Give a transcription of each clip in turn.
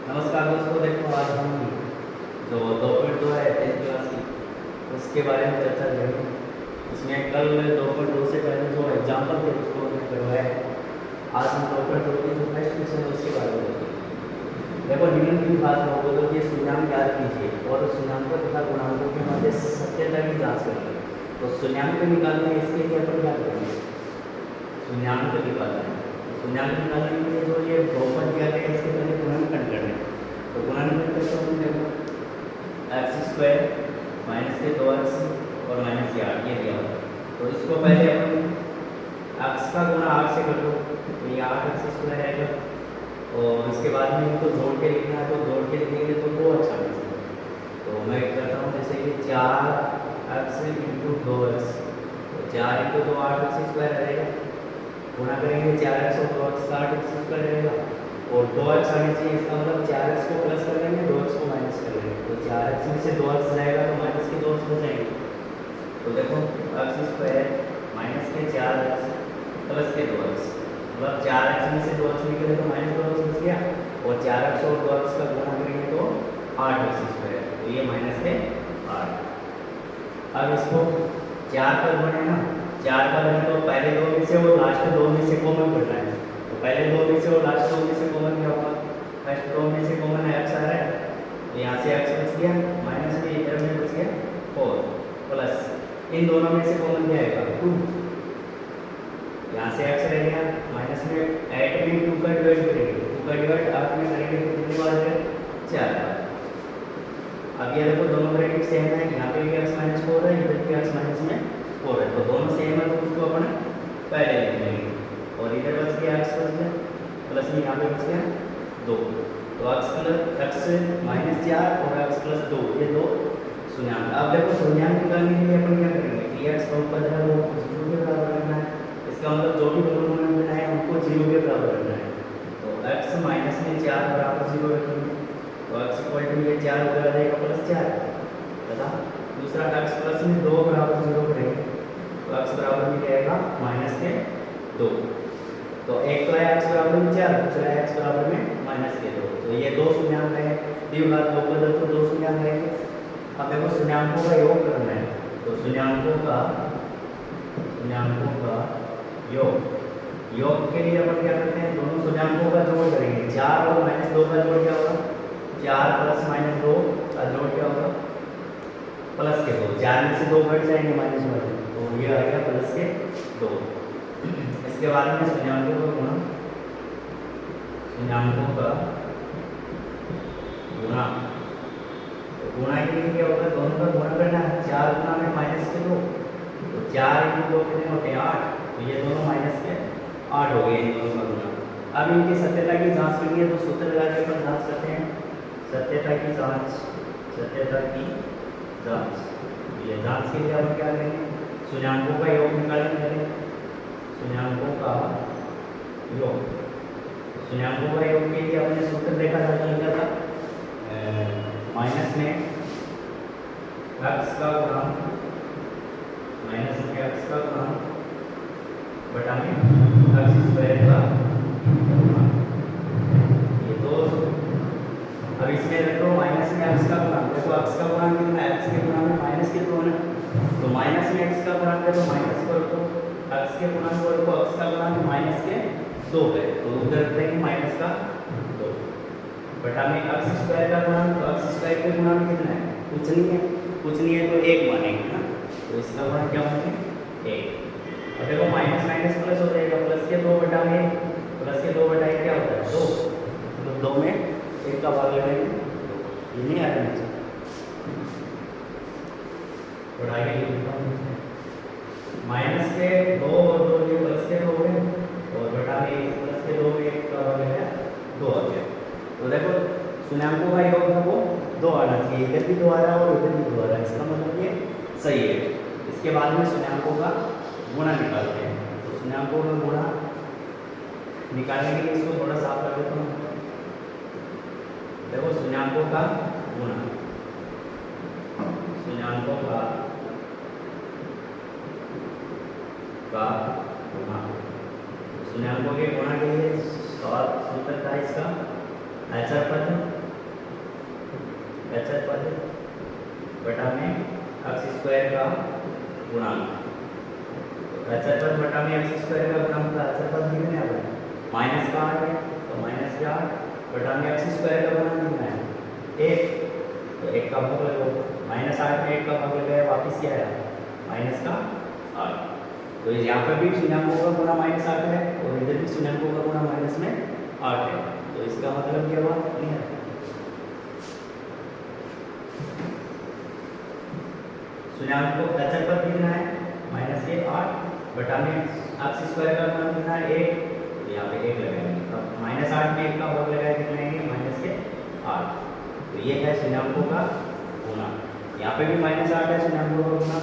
नमस्कार दोस्तों, देखो आज हम जो 2.2 है 10th क्लास की उसके बारे में चर्चा करेंगे। उसमें कल 2.2 से पहले जो एग्जाम्पल थे उसको हमने करवाया है। आज हम 2.2 की जो फर्स्ट क्वेश्चन है उसके बारे में करेंगे। देखो, निम्न की बात हो तो ये शून्याङ्क याद कीजिए और शून्याङ्कों तथा गुणांकों के मध्य सत्यता की जाँच करेंगे। तो शून्याङ्क निकालने इसके लिए अपन क्या करेंगे? शून्याङ्क निकालना है। शून्याङ्क निकालने के लिए जो ये बहुपद दिया गया है इसके पहले गुणनखंड करना है। तो गुणनखंड करते हैं, देखो x² माइनस के 2x और माइनस के 8 ये दिया हुआ है। तो इसको पहले अपन x का गुणा 8 से कर दो तो ये 8x² आएगा और इसके बाद में इनको जोड़ के लिखना है तो जोड़ के लिखेंगे तो 2x आ जाएगा। तो मैं करता हूँ जैसे कि 4x × 2x तो 4 × 2 8x² रहेगा। गुणा करेंगे 4x और 2x का 8x² रहेगा और 2x आने चाहिए, इसका मतलब 4x को प्लस कर लेंगे 2x को माइनस कर लेंगे। तो 4x में से 2x जाएगा तो माइनस के 2x हो जाएंगे। तो देखो x² माइनस के 4x प्लस के 2x मतलब 4x में से 2x निकले तो माइनस 2x बच गया और 4x और 2x का गुणा करेंगे तो 8x²। तो ये माइनस के 8। अब इसको 4 पर बने ना, 4 पर बने तो पहले दो में से और लास्ट दो में से कॉमन करना है। तो पहले दो में से और लास्ट दो में से कॉमन क्या होगा? फर्स्ट दो में से कॉमन x आ रहा है तो यहाँ से x बच गया, माइनस में इधर में बच गया 4 प्लस इन दोनों में से कॉमन क्या आएगा 2। यहाँ से x रह गया, माइनस में 8 में 2 का डिवाइड करेंगे, 2 का डिवाइड 8 में करेंगे तो कितनी बार है? 4 बार। अब ये देखो दोनों ब्रैकेट सेम है, यहाँ पे भी x - 4 है, इधर भी x - 4 है। तो दोनों सेम है तो उसको अपन पहले लिख लेंगे और इधर बच गया x बच गया प्लस में यहाँ पे बच गया 2। तो x - 4 और x + 2 ये दो शून्याङ्क। अब देखो शून्याङ्क निकालने के लिए अपन क्या करेंगे? dx बहुपद है वो 0 के बराबर रखना है। इसका मतलब जो भी बहुपद बनाए उनको 0 के बराबर रखना है। तो x - 4 बराबर 0 रखेंगे तो x = ये 4 हो जाएगा +4 तथा दूसरा x प्लस में 2 बराबर 0 करेंगे तो x बराबर में क्या आएगा? -2। तो एक तो है x बराबर में 4, दूसरा है x बराबर में -2। तो ये दो शून्याङ्क है, द्विघात बहुपद तो दो शून्याङ्क रहेंगे। अब देखो शून्याङ्कों का योग करना है तो शून्याङ्कों का योग के लिए अपन क्या करते हैं? दोनों शून्याङ्कों का जोड़ करेंगे। 4 और -2 का जोड़ क्या होगा? 4 + -2 का जोड़ क्या होगा? प्लस के 2। 4 में से 2 घट जाएंगे -1 तो ये आ गया प्लस के 2। इसके बाद में शून्याङ्कों का गुणा तो गुणा के लिए क्या होगा? दोनों का गुणा करना है। 4 गुणा में -2 तो 4 × 2 कितने होते हैं? 8। तो ये दोनों -8 हो गए इन दोनों का गुणा। अब इनकी सत्यता की जांच करनी है तो सूत्र लगा के अपन जांच करते हैं। सत्यता की जांच ये जांच के लिए अपन क्या करेंगे? शून्याङ्कों का योग निकालेंगे। शून्याङ्कों का योग के लिए हमने सूत्र देखा था माइनस में x का गुणांक बटा में x² का गुणांक। ये दो। अब इसमें देखो माइनस में x का गुणांक, देखो x का गुणांक कितना है? x के गुणांक में माइनस के 2 है तो माइनस में x का गुणांक है तो माइनस को रखो, x के गुणांक को रखो, x का गुणांक -2 है तो उधर रखेंगे -2 बटा में x² का गुणांक। तो x² के गुणांक कितना है? कुछ नहीं है तो 1 मानेंगे ना, तो इसका गुणांक क्या मानेंगे? 1। और देखो माइनस प्लस हो जाएगा, प्लस के 2 बटा में प्लस के 2 बटा 1 क्या होता है? 2। तो 2 में 1 का भाग लगाएंगे, ये नहीं आ रहा नीचे और आगे माइनस के 2 और 2 ये प्लस के 2 हो गए और बटा में प्लस के 2 में 1 का भाग लगाया 2 आ गया। तो देखो शून्याङ्कों का योग है वो 2 आना चाहिए, इधर भी 2 आ रहा है और इधर भी 2 आ रहा है, इसका मतलब ये सही है। इसके बाद में शून्याङ्कों का गुणा निकालते हैं। तो शून्याङ्कों का गुणा निकालने के लिए इसको थोड़ा साफ कर देता हूँ। देखो शून्याङ्कों का गुणा शून्याङ्कों के गुणा के लिए सूत्र था इसका ऐसा पद अचर पद बटा में अक्ष स्क्वायर का गुणांक। अचर पद बटा में अक्ष स्क्वायर का गुणांक का अचर पद लिखना है माइनस का 8 है तो माइनस का 8 बटा में अक्ष स्क्वायर का गुणांक लिखना है 1, तो 1 का भाग लगाओ, -8 में 1 का भाग लगाया वापस क्या आया माइनस का 8। तो यहाँ पर भी शून्याङ्कों का गुणा -8 है और इधर भी शून्याङ्कों का गुणा माइनस में 8 है, तो इसका मतलब क्या हुआ क्लियर। शून्याङ्क को अचर पद लिखना है -8 बटा में अक्ष स्क्वायर का गुणांक लिखना है 1, तो यहाँ पे 1 लगाएंगे। अब -8 में 1 का भाग लगाया कितना है -8, तो ये है शून्याङ्कों का गुणा। यहाँ पे भी -8 है शून्याङ्कों का गुणा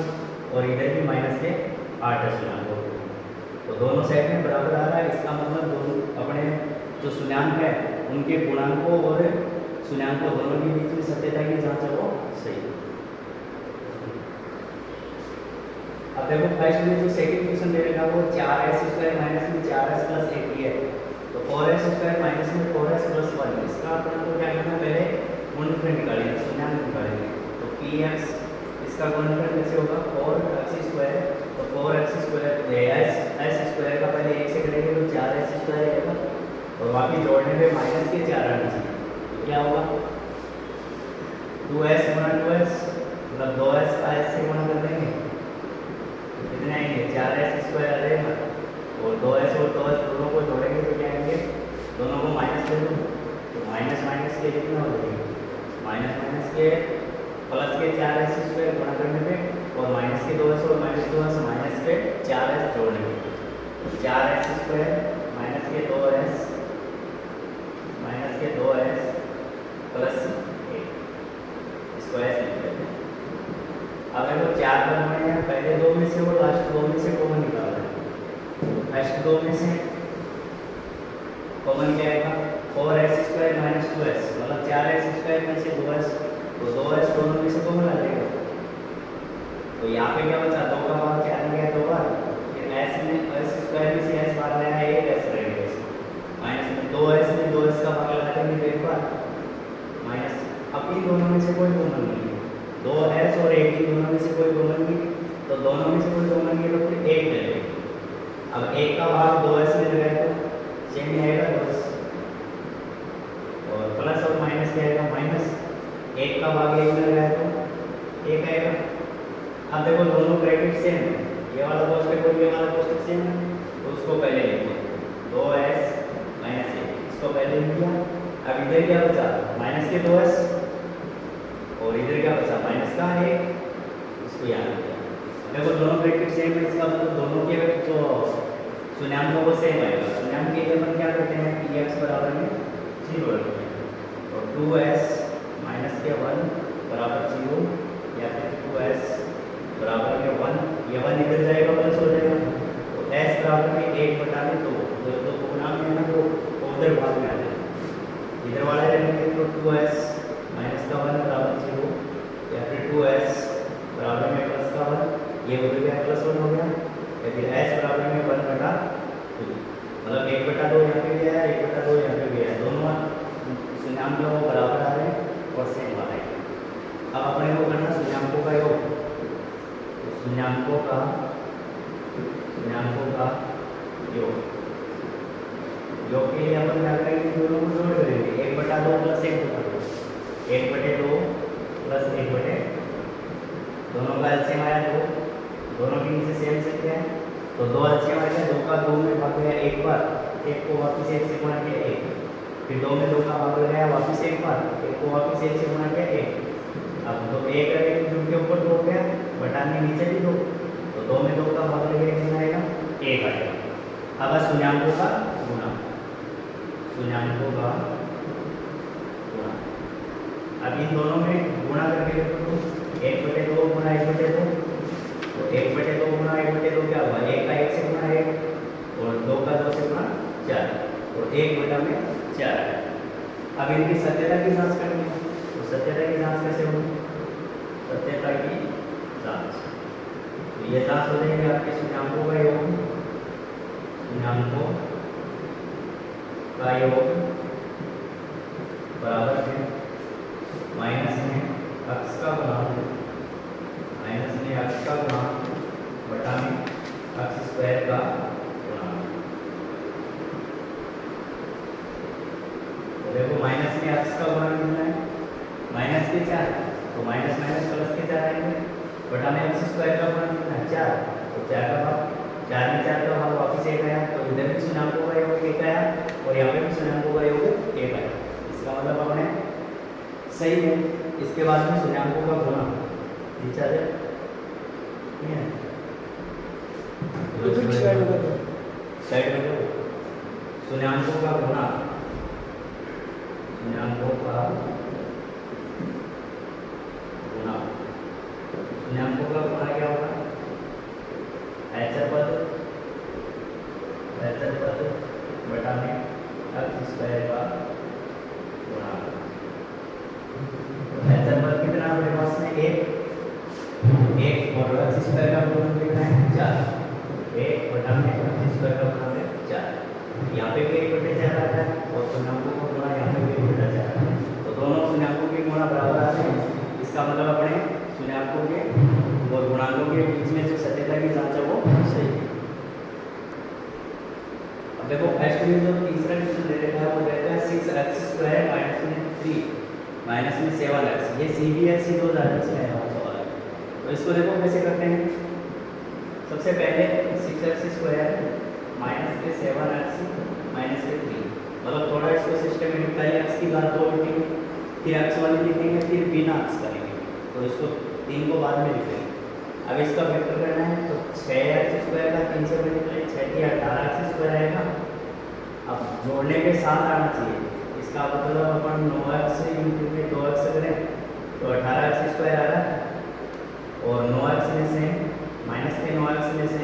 और इधर भी -8 है शून्याङ्कों का गुणा, तो दोनों साइड में बराबर आ रहा है। इसका मतलब दोनों अपने जो शून्याङ्क है उनके गुणांकों और शून्याङ्कों दोनों के बीच में सत्यता की जांच है वो सही। अब देखो फर्स्ट में जो सेकंड क्वेश्चन दे रखा वो 4s स्क्वायर माइनस में 4s प्लस 1 है, तो 4s स्क्वायर माइनस में 4s प्लस 1, इसका अपन को क्या करना है पहले गुणनफल निकालेंगे, शून्याङ्क निकालेंगे। तो px इसका गुणनफल कैसे होगा 4x स्क्वायर, तो 4x स्क्वायर s स्क्वायर का पहले 1 से करेंगे तो 4s स्क्वायर आएगा और बाकी जोड़ने पे माइनस के 4 आना चाहिए, तो क्या होगा 2s गुणा 2s मतलब 2s का s से गुणा कर देंगे कितने आएंगे 4s स्क्वायर आ जाएगा और 2s और 2s दोनों को जोड़ेंगे तो क्या आएंगे, दोनों को माइनस कर दो तो माइनस माइनस के कितना हो जाएगा माइनस माइनस के प्लस के 4s स्क्वायर गुणा करने पे और माइनस के 2s और माइनस 2s माइनस के 4s जोड़ने पे 4s स्क्वायर माइनस के 2s प्लस 1 स्क्वायर लिखते हैं। अगर वो 4 पर बने हैं पहले 2 में से और लास्ट 2 में से कॉमन निकालना है, फर्स्ट 2 में से कॉमन क्या आएगा 4s स्क्वायर माइनस 2s मतलब 4s स्क्वायर में से 2s, तो 2s दोनों में से कॉमन आ जाएगा, तो यहाँ पे क्या बचा 2 का भाग 4 में गया 2 बार, फिर s में s स्क्वायर में से s बार लेना है 1s रहेगा माइनस में 2s में 2s का भाग लगा देंगे तो 1 बार माइनस। अब इन दोनों में से कोई कॉमन नहीं है, 2s और 1 इन दोनों में से कोई कॉमन नहीं, तो दोनों में से कोई कॉमन नहीं है तो फिर 1 ले लेंगे। अब 1 का भाग 2s में लगाए तो सेम ही आएगा 2s और प्लस और माइनस क्या आएगा माइनस, 1 का भाग 1 में लगाए तो 1 आएगा। अब देखो दोनों ब्रैकेट सेम है, ये वाला कोष्टक और ये वाला कोष्टक सेम है, तो उसको पहले लिखो 2s माइनस 1 इसको पहले लिख दिया। अब इधर क्या बचा माइनस के 2s और इधर क्या बचा माइनस का 1, इसको यहाँ लिख दिया। देखो दोनों ब्रैकेट सेम है, इसका मतलब दोनों के जो शून्याङ्क वो सेम आएगा। शून्याङ्क के लिए अपन क्या करते हैं px बराबर में 0 रखते हैं और 2s माइनस के 1 बराबर 0 या फिर 2s बराबर में 1, ये 1 इधर जाएगा प्लस हो जाएगा, तो s बराबर में 1 बटा में 2, तो गुणांक में ना तो उधर भाग में आ जाएगा, इधर वाला लेंगे तो 2s माइनस का 1 बराबर 0 या फिर 2s बराबर में प्लस का 1, ये उधर गया प्लस 1 हो गया, या फिर s बराबर में 1 बटा 2 मतलब 1 बटा 2 यहाँ पे गया है 1 बटा 2 यहाँ पे गया है, दोनों शून्याङ्क जो बराबर आ रहे हैं और सेम आ रहे हैं। अब अपने को करना शून्याङ्कों का योग, शून्याङ्कों का योग के लिए अपन क्या करेंगे दोनों को जोड़ करेंगे 1 बटा 2 प्लस 1 बटा 2 1 बटे 2 प्लस 1 बटे दोनों का एलसीएम आया 2, दोनों के नीचे सेम संख्या है तो 2 एलसीएम आ गया, 2 का 2 में भाग गया 1 बार, 1 को वापस 1 से गुणा किया 1, फिर 2 में 2 का भाग गया वापस 1 बार, 1 को वापस 1 से गुणा किया 1, अब तो 1 करके जो के ऊपर 2 गया बटा में नीचे भी 2, तो 2 में 2 का भाग लगे कितना आएगा 1 आएगा। अब शून्याङ्कों का गुणा, अब इन दोनों में गुणा करके देखो तो 1 बटे 2 गुणा 1 बटे 2, तो 1 बटे 2 गुणा 1 बटे 2 क्या हुआ 1 का 1 से गुणा 1 और 2 का 2 से गुणा 4 और 1 बटा में 4 है। अब इनकी सत्यता की जांच करनी है, तो सत्यता की जांच कैसे होगी सत्यता की जांच, तो ये जांच हो जाएगी आपके शून्याङ्कों का योग, शून्याङ्कों का योग बराबर है माइनस में अक्ष का गुणांक, माइनस में अक्ष का गुणांक बटा में अक्ष स्क्वायर का गुणांक। तो देखो माइनस में अक्ष का गुणांक कितना है, माइनस के 4, तो माइनस माइनस प्लस के 4 आएंगे, बटा में अक्ष स्क्वायर का गुणांक कितना है 4, तो 4 का भाग, 4 में 4 का भाग वापिस 1 आया, तो इधर भी शून्याङ्कों का योग 1 आया और यहाँ पे भी शून्याङ्कों का योग 1 आया। इसका मतलब अपने सही है। इसके बाद में शून्याङ्कों का गुणा नीचे है, ठीक है, साइड में लो, शून्याङ्कों का गुणा, शून्याङ्कों का गुणा, शून्याङ्कों का गुणा क्या होगा, पद बटा में अक्ष स्क्वायर का गुणा। पद कितना हमारे पास में 1 और अक्ष स्क्वायर का गुणा कितना है 4, 1 बटा में अक्ष स्क्वायर का गुणा है 4। यहाँ पे भी 1/4 आता है और शून्याङ्कों का गुणा यहाँ पे भी 1/4 आता है, तो दोनों शून्याङ्कों के गुणा बराबर आते हैं। इसका मतलब अपने शून्याङ्कों के और गुणांकों के बीच में जो सत्यता की जांच है वो सही है। अब देखो फर्स्ट में जो तीसरा क्वेश्चन दे रखा है वो देता है 6x² माइनस में 3 माइनस में 7x, ये CBSE 2020 में आया सवाल है। तो इसको देखो कैसे करते हैं। सबसे पहले 6x² माइनस के 7x माइनस के 3, मतलब थोड़ा इसको सिस्टमेटिक पहले x की घात 2 लिखेंगे, फिर x वाली लिखेंगे, फिर बिना x करेंगे, तो इसको 3 को बाद में लिखेंगे। अब इसका वेक्टर करना है तो 6x² का 3 से मल्टीप्लाई 6 की 18x² आएगा। अब जोड़ने के साथ आना चाहिए, इसका मतलब अपन 9x में 2x करें तो 18x² आ रहा है, और 9x में से माइनस के 9x में से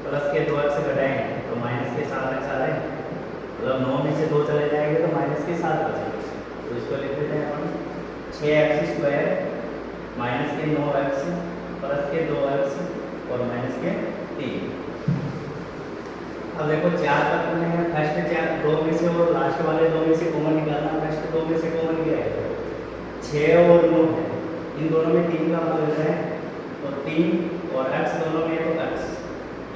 प्लस के 2x घटाएंगे तो माइनस के 7x आ रहे हैं, मतलब 9 में से 2 चले जाएंगे तो माइनस के 7 बचेंगे। तो इसको लिख देते हैं अपन 6x² माइनस के 9x प्लस के 2x और माइनस के 3। अब देखो 4 तक में फर्स्ट 4 2 में से और लास्ट वाले 2 में से कॉमन निकालना। फर्स्ट 2 में से कॉमन क्या है 6 और 9 है, इन दोनों में 3 का मान लेना है, तो 3 और x दोनों में तो x,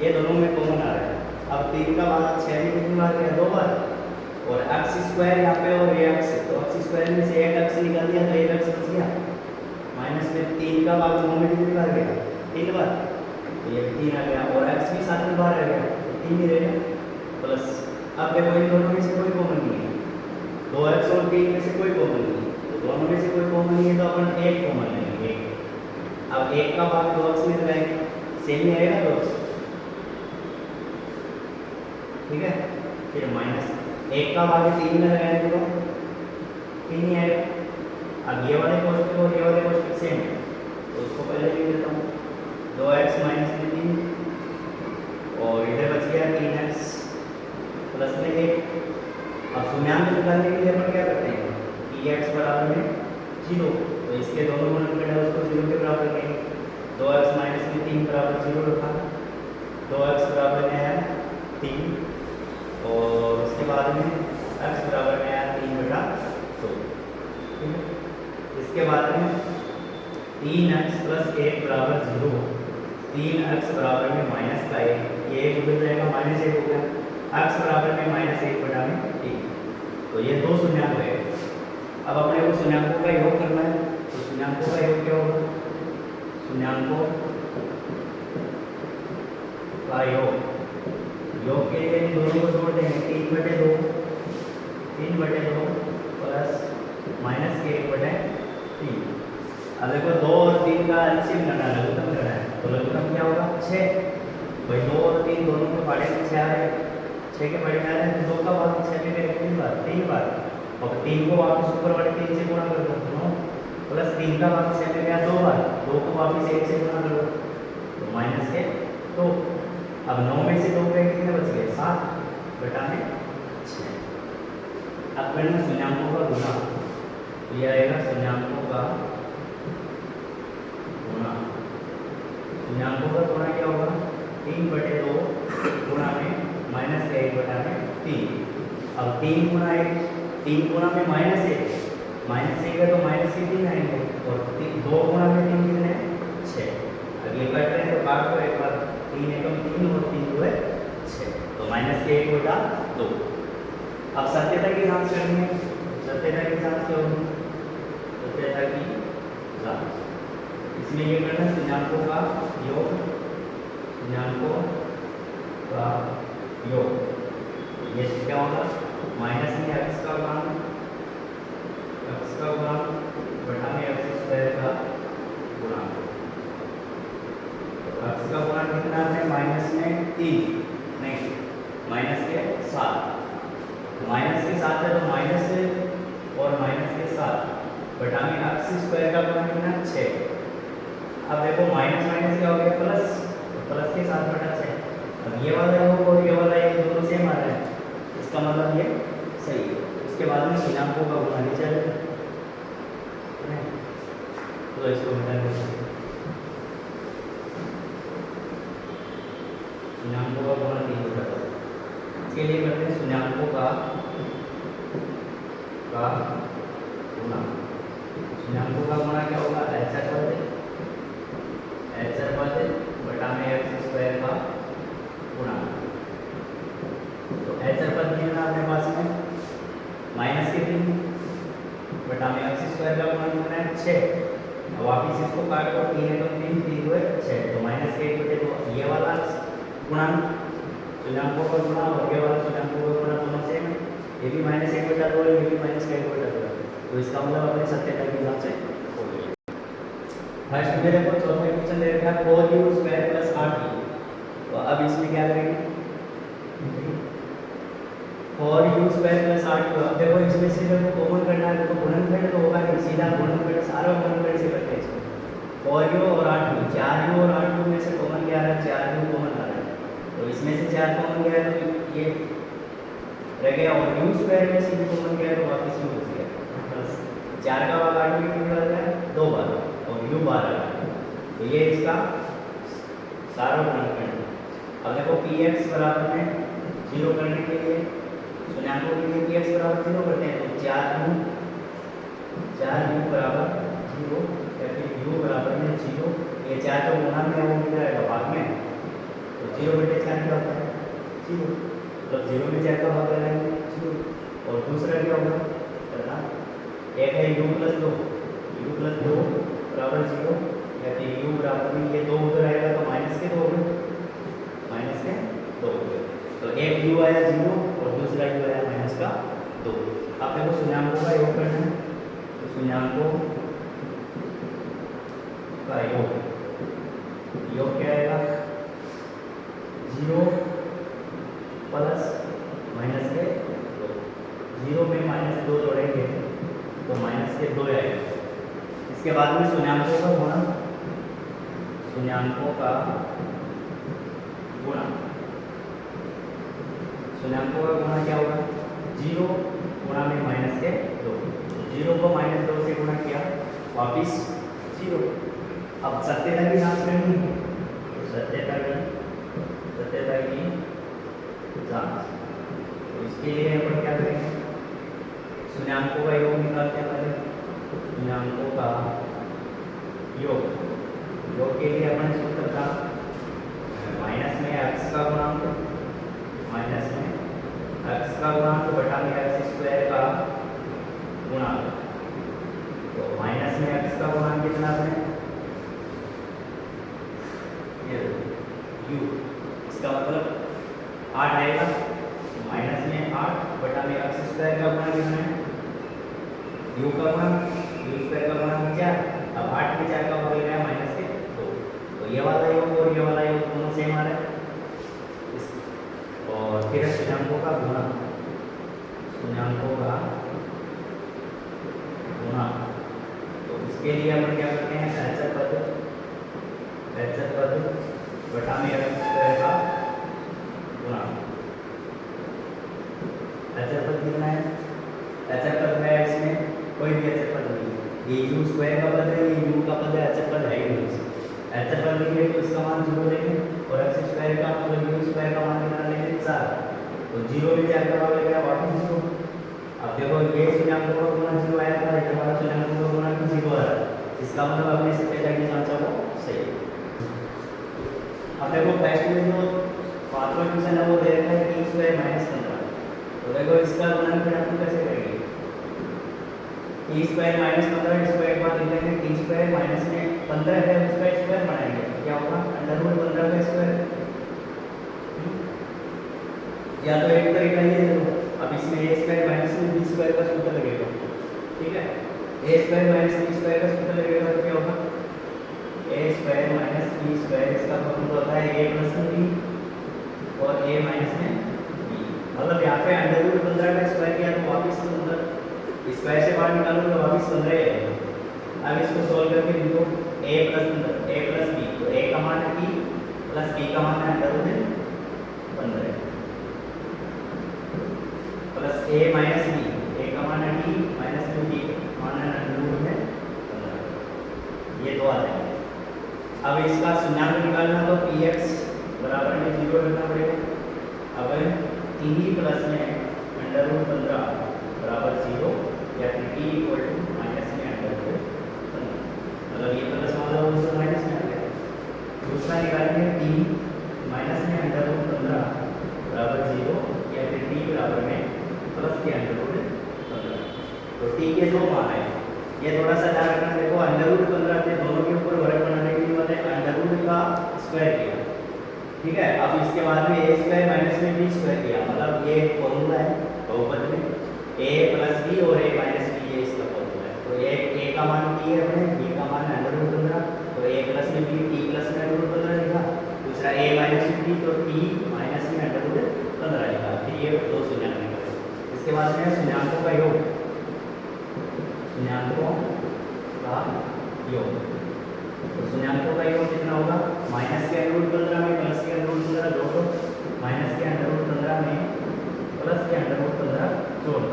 ये दोनों में कॉमन आ रहा है। अब 3 का मान 6 में कितनी बार गया 2 बार, और x² यहाँ पे और ये x, तो x² में से 1x निकाल दिया तो 1x बच गया, माइनस में 3 का भाग 9 में कितनी बार गया 3 बार, तो ये 3 आ गया, और x भी साथ में बाहर आ गया तो 3 ही रहेगा प्लस। अब देखो इन दोनों में से कोई कॉमन नहीं है, 2x और 3 में से कोई कॉमन नहीं है, तो दोनों में से कोई कॉमन नहीं है तो अपन 1 कॉमन लेंगे 1। अब 1 का भाग 2x में लगाएंगे, सेम ही आएगा 2x, ठीक है, फिर माइनस 1 का भाग 3 में लगाएंगे तो 3 ही आएगा। अब ये वाले कोष्टक और ये वाले कोष्टक सेम है, तो उसको पहले लिख देता हूँ 2x माइनस में 3, और इधर बच गया 3x प्लस में 1। अब शून्याङ्क निकालने के लिए अपन क्या करते हैं कि x बराबर में 0, तो इसके दोनों गुणनखंड है उसको 0 के बराबर करेंगे। 2x माइनस में 3 बराबर 0 रखा, 2x बराबर में आया 3, और उसके बाद में x बराबर में आया 3/2, ठीक है। इसके बाद में 3x प्लस 1 बराबर 0, 3x बराबर में माइनस का 1, ये 1 उधर जाएगा माइनस 1 हो गया, x बराबर में -1/3, तो ये 2 शून्याङ्क है। अब अपने को शून्याङ्कों का योग करना है, तो शून्याङ्कों का योग क्या होगा, शून्याङ्कों का योग के लिए दोनों को जोड़ देंगे 3/2 प्लस माइनस के 1/3। अब देखो 2 और 3 का एलसीएम करना है, लघुत्तम करना है, तो लघुत्तम क्या होगा 6, भाई 2 और 3 दोनों के पाड़े में 6 आ रहे हैं, 6 के पाड़े में आ रहे हैं, तो 2 का भाग 6 में करेंगे 3 बार, और 3 को वापस ऊपर वाले 3 से गुणा कर दो 9, प्लस 3 का भाग 6 में गया 2 बार, 2 को वापस 1 से गुणा कर दो तो माइनस के 2। अब 9 में से 2 गए कितने बच गए 7/6। अब करना शून्याङ्कों का गुणा, तो यह आएगा शून्याङ्कों का गुणा। शून्याङ्कों का गुणा क्या होगा 3/2 गुणा में माइनस का 1/3। अब 3 गुणा 1, 3 गुणा में -1, -1 है तो माइनस के 3 आएंगे और 2 गुणा में 3 कितने हैं 6। अब ये कट रहे हैं तो काट को एक बार 3 एकम 3 और 3 2 है 6 तो माइनस के 1 बटा 2। अब सत्यता की जांच करनी है। सत्यता की जांच क्या होगी? सत्यता की जांच इसमें ये करना है शून्याङ्कों का योग, शून्याङ्कों का योग। ये क्या होगा? माइनस में x का गुणांक बटा में x स्क्वायर का गुणांक। तो x का गुणांक कितना है? माइनस में 3 नहीं माइनस के 7। तो माइनस के 7 है तो माइनस और माइनस के 7 बटा में x स्क्वायर का गुणांक कितना 6। अब देखो माइनस माइनस क्या हो गया प्लस, तो प्लस के 7 बटा 6। अब ये वाला योग और ये वाला योग दोनों सेम आ रहा है, इसका मतलब ये सही है। उसके बाद में शून्याङ्कों का गुणा नहीं चलेगा तो इसको हटा देंगे। शून्याङ्कों का गुणा 3 बटा 2। इसके लिए करते हैं शून्याङ्कों का गुणा। शून्याङ्कों का गुणा क्या होगा? एच पद बटा में एक्स स्क्वायर का गुणा। तो एच पद कितना अपने पास में माइनस के 3 बटा में एक्स स्क्वायर का गुणा कितना है 6। अब वापिस इसको काट को 3 है तो 3 3 2 है 6 तो माइनस के 1 बटे 2। ये वाला गुणांक शून्याङ्कों का गुणा और ये वाला शून्याङ्कों का गुणा दोनों सेम है। ये भी माइनस 1 बटा 2 है, ये भी माइनस का 1 बटा 2 है। तो इसका मतलब अपने सत्यता की जांच है। फर्स्ट मेरे को चौथा क्वेश्चन दे रखा है 4u स्क्वायर प्लस 8u। तो अब इसमें क्या करेंगे? 4u square plus 8u। अब देखो इसमें से जब कॉमन करना है तो गुणनखंड तो होगा नहीं, सीधा गुणनखंड सारा गुणनखंड से करते हैं इसको। 4u और 8u, 4u और 8u में से कॉमन क्या आ रहा है? 4u कॉमन आ रहा है तो इसमें से 4 कॉमन गया है तो ये रह गया और u स्क्वायर में से भी कॉमन गया तो वापस u बच गया। प्लस 4 का भाग 8 में कितनी बार गया? 2 बार और u 12 तो ये इसका सारा गुणनखंड। अब देखो px बराबर में 0 करने के लिए शून्याङ्कों के लिए px बराबर 0 करते हैं तो 4u बराबर 0 या फिर u बराबर में 0। ये 4 जो गुणा में है वो कितना रहेगा? भाग में। तो 0 बटे 4 क्या होता है? 0। मतलब 0 में 4 का भाग लगाएंगे 0। और दूसरा क्या होगा? करना एक है u प्लस 2 बराबर 0 या फिर u बराबर में ये 2 उधर आएगा तो माइनस के 2 हो गए, माइनस के 2 हो गए। तो एक u आया 0 और दूसरा u आया माइनस का 2। अब देखो शून्याङ्कों का योग करना है तो शून्याङ्कों का योग क्या आएगा? 0 प्लस माइनस के 2। 0 में माइनस 2 जोड़ेंगे तो माइनस के 2 आएगा। इसके बाद में शून्याङ्कों का गुणा, शून्याङ्कों का गुणा क्या होगा? 0 गुणा में माइनस के 2। 0 को माइनस 2 से गुणा किया वापिस 0। अब सत्यता की जांच करनी है तो सत्यता की जांच। तो इसके लिए अपन क्या करेंगे? शून्याङ्कों का योग निकालते हैं पहले। शून्याङ्कों का योग के लिए अपन सूत्र था माइनस में x का गुणांक बटा में x स्क्वायर का गुणांक। तो माइनस में x का गुणांक कितना है? ये u, इसका मतलब 8 आएगा। माइनस में 8 बटा में x स्क्वायर का गुणांक कितना है? u का गुणांक, u स्क्वायर का गुणांक 4। अब 8 में 4 का भाग लगाया माइनस के 2। तो ये वाला योग और ये वाला योग दोनों सेम आ रहा है। और फिर शून्याङ्कों का गुणा, तो उसके लिए अपन क्या करते हैं? एच पद बटा में x स्क्वायर का गुणा। एच पद कितना है? एच पद है इसमें कोई भी एच पद नहीं है। ये u स्क्वायर का पद है, ये u का पद है, एच पद है ही नहीं। एच पद लिखेंगे तो इसका मान 0 लेंगे और x स्क्वायर का मतलब u स्क्वायर का मान कितना लेंगे? 4। तो 0 में 4 का भाग लगेगा वापस 0। अब देखो ये शून्याङ्क का गुणा 0 आया था, ये हमारा शून्याङ्क का गुणा भी 0 आ रहा है, इसका मतलब अपने सत्यता की जांचा वो सही है। अब देखो फर्स्ट में जो पांचवा क्वेश्चन है वो दे रखा है टी स्क्वायर माइनस 15, तो देखो इसका गुणनफल हम कैसे करेंगे? टी स्क्वायर माइनस 15 इसको एक बार लिख लेंगे, टी स्क्वायर माइनस में 15 है उसका स्क्वायर बनाएंगे, क्या होगा? अंडर रूट 15 का स्क्वायर, या तो एक तरीका ये देखो, अब इसमें a स्क्वायर माइनस में b स्क्वायर का सूत्र लगेगा, ठीक है? a square minus b square का सूत्र लगेगा तो क्या होगा? a square minus b square, इसका फॉर्मूला होता है a प्लस में b और a माइनस में b, मतलब यहाँ पे अंडर रूट 15 का स्क्वायर किया तो वापस अंदर स्क्वायर से बाहर निकालो तो वापस 15 आएगा। अब इसको सॉल्व करके लिखो a प्लस b, तो a का मान है b प्लस b का मान है under root 15 plus a minus b, a का मान है b माइनस में b मान है अंडर रूट में 15, ये दो आ जाएंगे। अब इसका शून्याङ्क निकालना तो px बराबर में 0 रखना पड़ेगा। अब t प्लस में अंडर रूट 15 बराबर 0 या फिर t इक्वल टू माइनस में अंडर रूट 15, मतलब ये प्लस वाला वो माइनस में आ गया। दूसरा निकालेंगे t माइनस में अंडर रूट 15 बराबर 0 या फिर t बराबर में प्लस के अंडर रूट 15, तो t के दो मान है, ये थोड़ा सा ध्यान रखना। देखो अंडर रूट 15 थे, दोनों के ऊपर वर्ग बनाने के लिए मैंने अंडर रूट का स्क्वायर किया, ठीक है? अब इसके बाद में a स्क्वायर माइनस में b स्क्वायर किया, मतलब ये फॉर्मूला है बहुपद में a प्लस b और a माइनस b, ये इसका फॉर्मूला है। तो a का मान t है अपने, b का मान है अंडर रूट 15, तो a प्लस में b, t प्लस में अंडर रूट 15 लिखा। दूसरा a माइनस में b, तो t माइनस में अंडर रूट 15 लिखा। ठीक, ये दो शून्याङ्क निकले। इसके बाद में शून्याङ्कों का योग, शून्याङ्कों का योग, तो शून्याङ्कों का योग कितना होगा? माइनस के अंडर रूट 15 में प्लस के अंडर रूट 15 जोड़ दो, माइनस के अंडर रूट 15 में प्लस के अंडर रूट 15 जोड़ दो,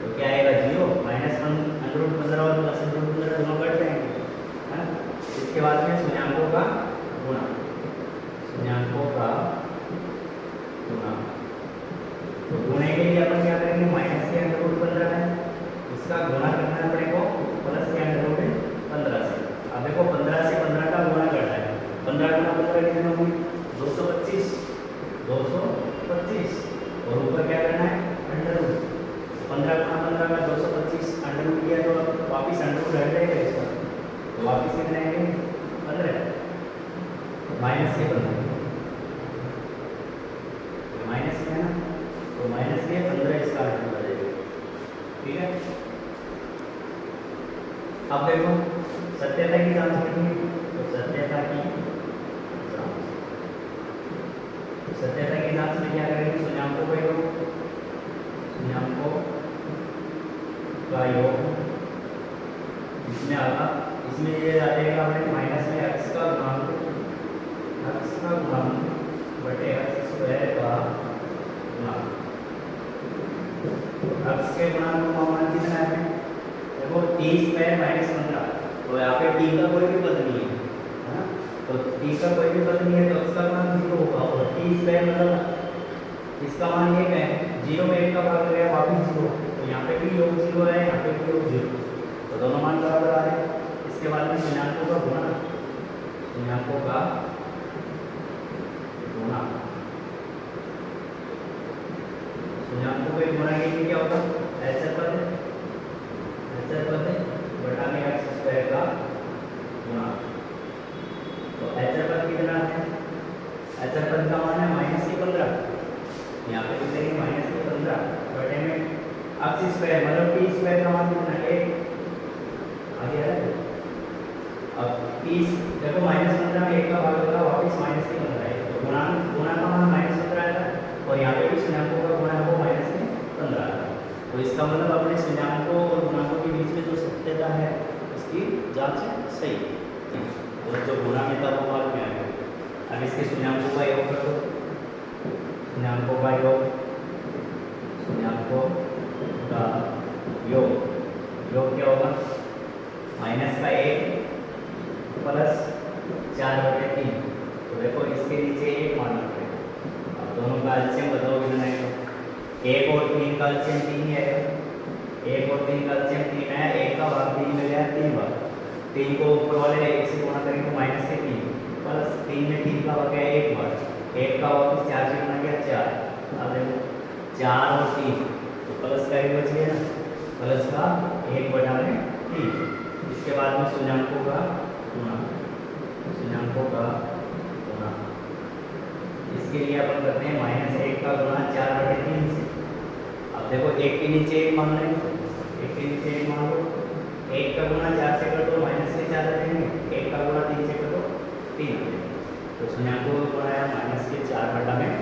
तो क्या आएगा? 0। माइनस अंडर रूट 15 और प्लस अंडर रूट 15 दोनों कट जाएंगे, है ना? इसके बाद में शून्याङ्कों का गुणा, शून्याङ्कों का गुणा, तो गुणे के लिए अपन क्या करेंगे? माइनस के अंडर रूट 15 है, इसका गुणा करना है अपने को प्लस के अंडर रूट 15 से। अब देखो 15 से 15 का गुणा करना है, 15 गुणा 15 कितने होंगे? 225, 225, और ऊपर क्या करना है? अंडर रूट 15 गुणा 15 का 225 अंडर रूट किया तो वापिस अंडर रूट हट जाएगा इसका, तो वापिस कितने आएंगे? 15 माइनस के 15, माइनस में है ना, तो माइनस के 15 इसका आंसर आ जाएगा, ठीक है? अब देखो सत्यता की जांच करनी है, तो सत्यता की जांच में क्या करेंगे? शून्याङ्कों का योग, शून्याङ्कों का योग इसमें आगा, इसमें ये आ जाएगा अपने माइनस में x का गुणांक बटे x स्क्वायर का गुणांक, x के गुणांक का मान कितना है? देखो टी स्क्वायर माइनस 15, तो यहाँ पे t का कोई भी पद नहीं है ना, तो t का कोई भी पद नहीं है तो इसका मान 0 होगा, और टी स्क्वायर मतलब इसका मान 1 है, 0 में 1 का भाग गया वापिस 0, तो यहाँ पे भी योग 0 है, यहाँ पे भी योग 0, तो दोनों मान बराबर आ रहे हैं। इसके बाद में शून्याङ्कों का गुणा, शून्याङ्कों का गुणा, शून्याङ्कों के गुणा के लिए क्या होगा? ऐसा पद बटा में x स्क्वायर का गुणा, तो ऐसा पद कितना है? ऐसा पद का मान है माइनस के 15, यहाँ पे लिख देंगे माइनस के 15 बटे में x स्क्वायर, मतलब t स्क्वायर का मान कितना है? 1 आ गया है। अब t देखो माइनस 15 में 1 का भाग होगा, वापिस माइनस के 15 है, तो गुणा का मान माइनस 15 आएगा, और यहाँ पे भी शून्याङ्कों का गुणा है वो माइनस के 15 आएगा, तो इसका मतलब अपने शून्याङ्कों और गुणांकों के बीच में जो सत्यता है उसकी जांच सही है, तो जो गुणा में था वो बाद में आएगा। अब इसके शून्याङ्कों का योग कर दो, शून्याङ्कों का योग, शून्याङ्कों का योग क्या होगा? माइनस का 1 प्लस 4/3, तो देखो इसके नीचे 1 मानना पड़ेगा। अब दोनों का एलसीएम बताओ कितना है? 1 और 3 का एलसीएम 3 ही आएगा, 1 और 3 का एलसीएम 3 है, 1 का भाग 3 में गया 3 बार, 3 को ऊपर वाले 1 से गुणा करेंगे तो माइनस के 3 प्लस 3 में 3 का भाग गया 1 बार, 1 का वापस 4 से गुणा किया 4, अब देखो 4 और 3 तो प्लस का ही बच गया, प्लस का 1/3। इसके बाद में शून्याङ्कों का गुणा, शून्याङ्कों का गुणा, इसके लिए अपन करते हैं -1 का गुणा 4/3 से। अब देखो 1 के नीचे 1 मान लें, 1 के नीचे 1 मान लो, 1 का गुणा 4 से कर दो माइनस के 4 रहेंगे, 1 का गुणा 3 से कर दो 3, तो शून्याङ्कों का गुणा है -4/3।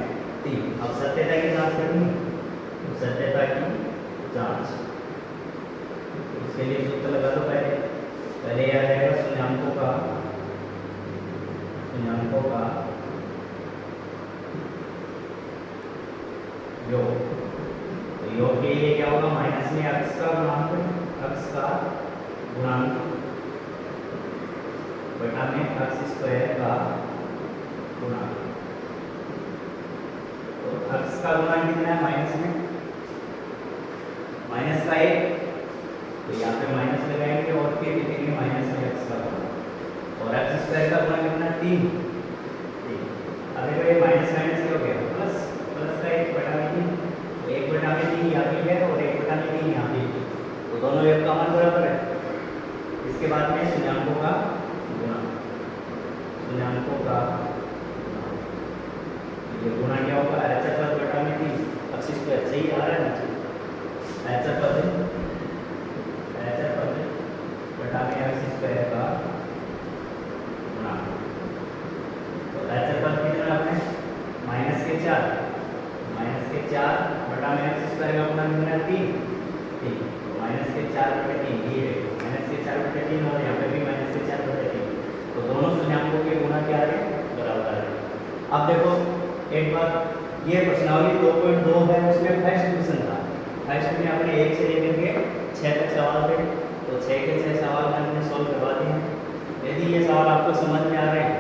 अब सत्यता की जांच करनी है, तो सत्यता की जांच, उसके लिए सूत्र लगा दो। पहले यह रहेगा शून्याङ्कों का योग, तो योग के लिए क्या होगा, माइनस में x का गुणांक बटा में x² का गुणांक, तो x का गुणांक कितना है माइनस में, माइनस का 1, तो यहाँ पे माइनस लगाएंगे और फिर लिखेंगे माइनस में x का गुणांक, और x² का गुणा कितना 3। अब देखो ये माइनस माइनस क्या हो गया, प्लस का 1/3, 1/3 यहाँ भी है और 1/3 यहाँ भी है, तो दोनों एक का मान बराबर है। इसके बाद में शून्याङ्कों का गुणा, ये गुणा क्या होगा, h/3 x², सही आ रहा है ना, h/3 बटा में x² का गुणा, तो h/3 कितना आपने -4 बटा में x² का गुणा कितना है 3, -4/3 ये -4/3 और यहाँ पे भी -4/3, तो दोनों शून्याङ्कों के गुणा क्या है, बराबर है। अब देखो एक बात, ये प्रश्नावली 2.2 है, उसमें फर्स्ट क्वेश्चन था, फर्स्ट में आपने 1 से लेकर के 6 तक सवाल थे, तो 6 के 6 सवाल हमने सॉल्व करवा दिए हैं। यदि ये सवाल आपको समझ में आ रहे हैं